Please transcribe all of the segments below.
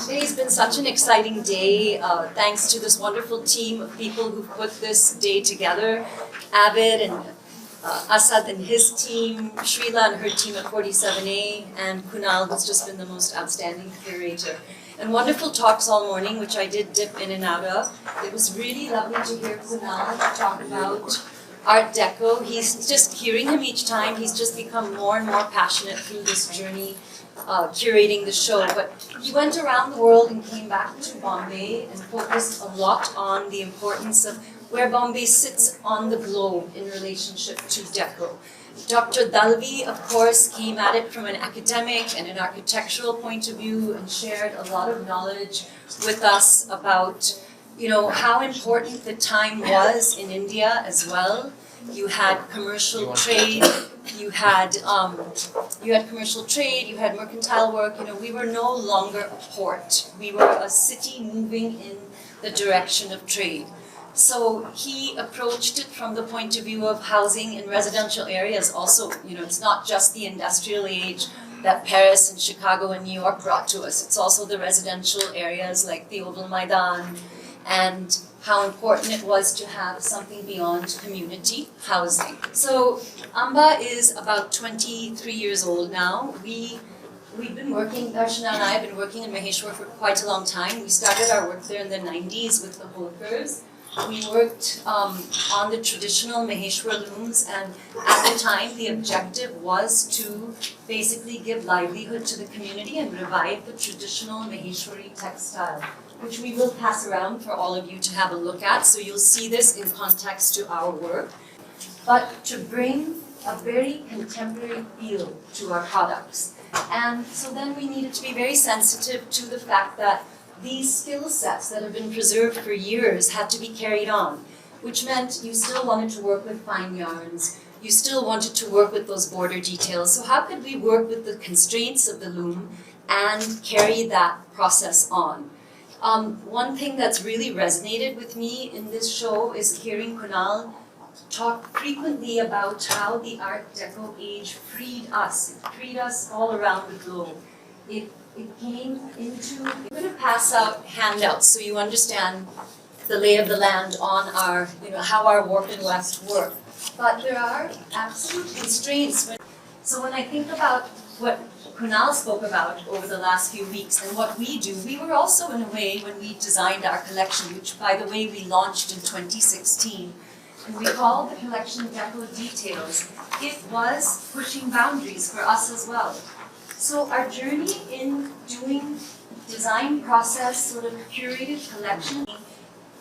Today's been such an exciting day, thanks to this wonderful team of people who put this day together. Abid and Asad and his team, Shrila and her team at 47A, and Kunal, who's just been the most outstanding curator. And wonderful talks all morning, which I did dip in and out of. It was really lovely to hear Kunal talk about Art Deco. He's just hearing him each time, he's just become more and more passionate through this journey, curating the show. But he went around the world and came back to Bombay and focused a lot on the importance of where Bombay sits on the globe in relationship to Deco. Dr. Dalvi, of course, came at it from an academic and an architectural point of view and shared a lot of knowledge with us about, you know, how important the time was in India as well. You had commercial trade, you had commercial trade, you had mercantile work. You know, we were no longer a port. We were a city moving in the direction of trade. So he approached it from the point of view of housing in residential areas also. You know, it's not just the industrial age that Paris and Chicago and New York brought to us. It's also the residential areas like the Oval Maidan, and how important it was to have something beyond community housing. So Amba is about 23 years old now. We've been working, Darshana and I have been working in Maheshwar for quite a long time. We started our work there in the 90s with the Holkers. We worked on the traditional Maheshwar looms, and at the time the objective was to basically give livelihood to the community and revive the traditional Maheshwari textile, which we will pass around for all of you to have a look at, so you'll see this in context to our work. But to bring a very contemporary feel to our products. And so then we needed to be very sensitive to the fact that these skill sets that have been preserved for years had to be carried on, which meant you still wanted to work with fine yarns, you still wanted to work with those border details. So how could we work with the constraints of the loom and carry that process on? One thing that's really resonated with me in this show is hearing Kunal talk frequently about how the Art Deco age freed us. It freed us all around the globe. It came into, I'm going to pass out handouts so you understand the lay of the land on our, you know, how our warp and weft work. But there are absolute constraints. So when I think about what Kunal spoke about over the last few weeks and what we do, we were also in a way, when we designed our collection, which by the way we launched in 2016, and we called the collection Deco Details, it was pushing boundaries for us as well. So our journey in doing design process, sort of curated collection,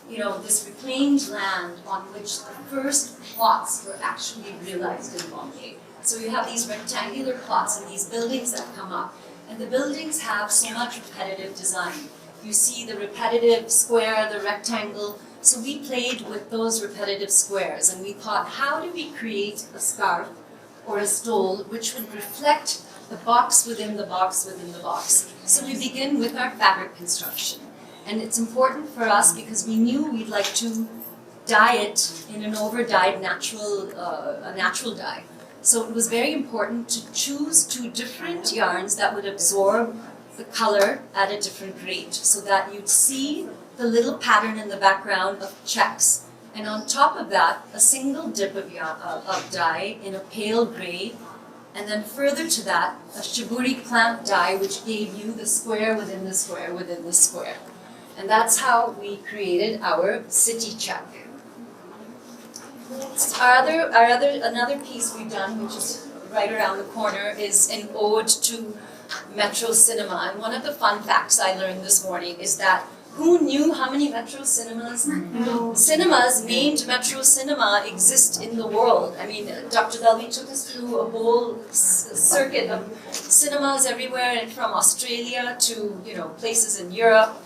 you know, this reclaimed land on which the first plots were actually realized in Bombay. So you have these rectangular plots and these buildings that come up, and the buildings have so much repetitive design. You see the repetitive square, the rectangle. So we played with those repetitive squares, and we thought, how do we create a scarf or a stole which would reflect the box within the box within the box? So we begin with our fabric construction. And it's important for us because we knew we'd like to dye it in an over-dyed natural dye. So it was very important to choose two different yarns that would absorb the color at a different rate, so that you'd see the little pattern in the background of checks. And on top of that, a single dip of dye in a pale gray, and then further to that, a shiburi clamp dye which gave you the square within the square within the square. And that's how we created our city check. Another piece we've done, which is right around the corner, is an ode to Metro Cinema. And one of the fun facts I learned this morning is that who knew how many Metro cinemas? Cinemas named Metro Cinema exist in the world. I mean, Dr. Dalvi took us through a whole circuit of cinemas everywhere, and from Australia to, you know, places in Europe.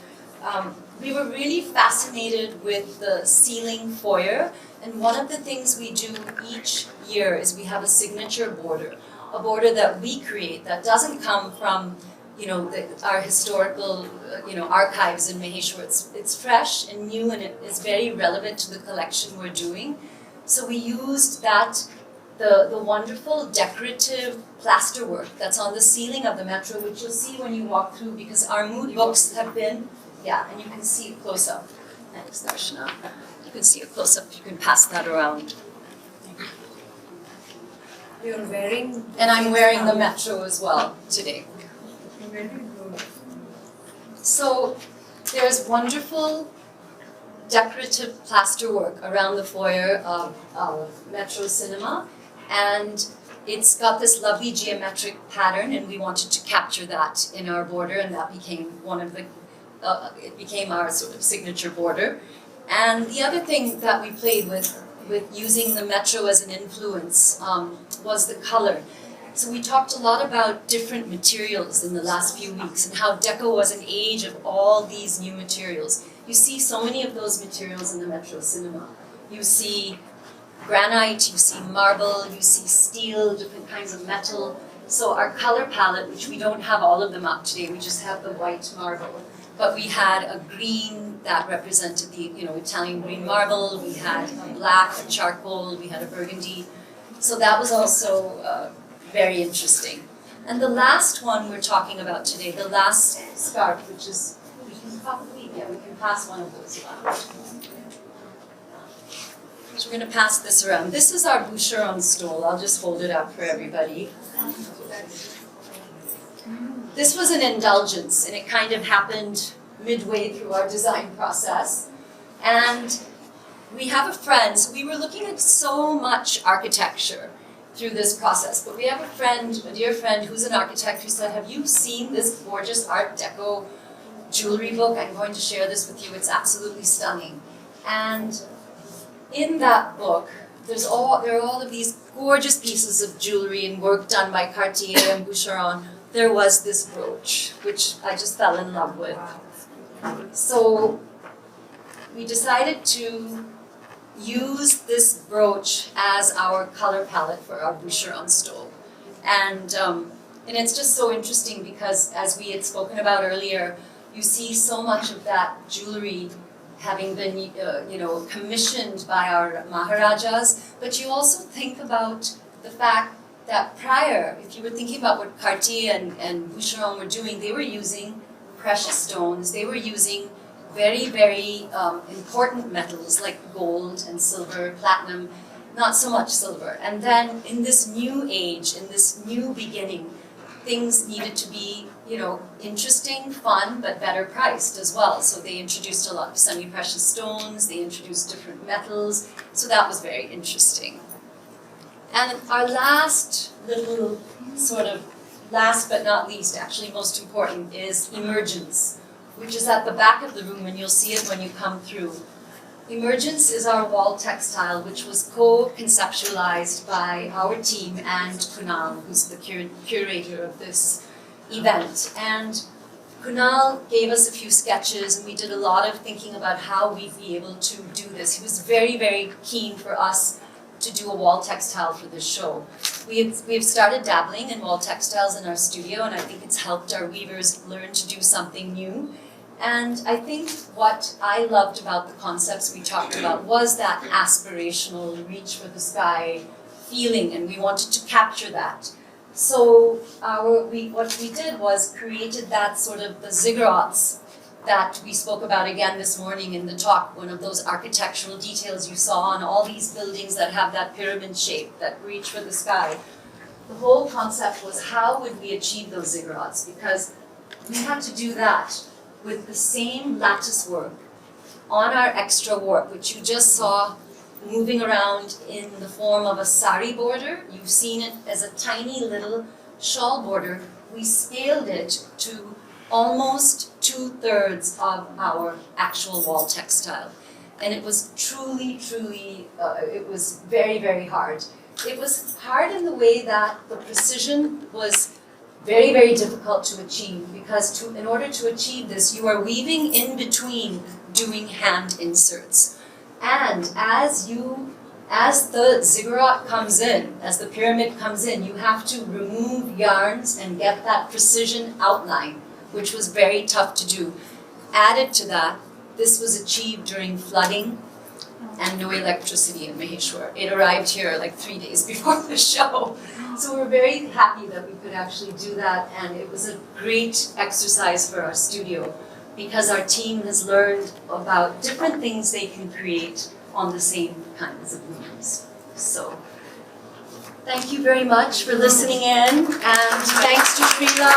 We were really fascinated with the ceiling foyer, and one of the things we do each year is we have a signature border, a border that we create that doesn't come from, you know, our historical, you know, archives in Maheshwar. It's fresh and new, and it is very relevant to the collection we're doing. So we used that the wonderful decorative plasterwork that's on the ceiling of the metro, which you'll see when you walk through, because our mood books have been, yeah, and you can see it close up. Thanks, Darshana. You can see it close up. You can pass that around. You're wearing... And I'm wearing the metro as well today. Very good. So there's wonderful decorative plasterwork around the foyer of Metro Cinema, and it's got this lovely geometric pattern, and we wanted to capture that in our border, and that became one of the, it became our sort of signature border. And the other thing that we played with using the Metro as an influence was the color. So we talked a lot about different materials in the last few weeks and how Deco was an age of all these new materials. You see so many of those materials in the Metro Cinema. You see granite, you see marble, you see steel, different kinds of metal. So our color palette, which we don't have all of them up today, we just have the white marble. But we had a green that represented the, Italian green marble. We had a black, a charcoal. We had a burgundy. So that was also very interesting. And the last one we're talking about today, the last scarf, which is, we can pass one of those around. So we're going to pass this around. This is our boucheron stole. I'll just hold it up for everybody. This was an indulgence, and it kind of happened midway through our design process. And we have a friend, so we were looking at so much architecture through this process, but we have a friend, a dear friend, who's an architect, who said, have you seen this gorgeous Art Deco jewelry book? I'm going to share this with you. It's absolutely stunning. And in that book, there are all of these gorgeous pieces of jewelry and work done by Cartier and Boucheron. There was this brooch, which I just fell in love with. So we decided to use this brooch as our color palette for our Boucheron stole. And it's just so interesting because, as we had spoken about earlier, you see so much of that jewelry having been, commissioned by our Maharajas, but you also think about the fact that prior, if you were thinking about what Cartier and Boucheron were doing, they were using precious stones, they were using very, very important metals like gold and silver, platinum, not so much silver. And then in this new age, in this new beginning, things needed to be, interesting, fun, but better priced as well. So they introduced a lot of semi-precious stones, they introduced different metals, so that was very interesting. And our last little sort of, last but not least, actually most important, is Emergence, which is at the back of the room, and you'll see it when you come through. Emergence is our wall textile, which was co-conceptualized by our team and Kunal, who's the curator of this event. And Kunal gave us a few sketches, and we did a lot of thinking about how we'd be able to do this. He was very, very keen for us to do a wall textile for this show. We've started dabbling in wall textiles in our studio, and I think it's helped our weavers learn to do something new. And I think what I loved about the concepts we talked about was that aspirational reach for the sky feeling, and we wanted to capture that. So what we did was created that sort of the ziggurats that we spoke about again this morning in the talk, one of those architectural details you saw on all these buildings that have that pyramid shape, that reach for the sky. The whole concept was, how would we achieve those ziggurats? Because we had to do that with the same lattice work on our extra warp, which you just saw moving around in the form of a sari border. You've seen it as a tiny little shawl border. We scaled it to almost 2/3 of our actual wall textile. And it was truly, it was very, very hard. It was hard in the way that the precision was very, very difficult to achieve, because in order to achieve this, you are weaving in between doing hand inserts. And as the ziggurat comes in, as the pyramid comes in, you have to remove yarns and get that precision outline, which was very tough to do. Added to that, this was achieved during flooding, and no electricity in Maheshwar. It arrived here like 3 days before the show. So we're very happy that we could actually do that, and it was a great exercise for our studio because our team has learned about different things they can create on the same kinds of looms. So thank you very much for listening in, and thanks to Srila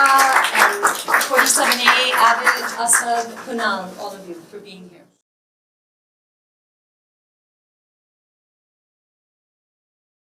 and 47A, Avid, Asad, Kunal, all of you for being here.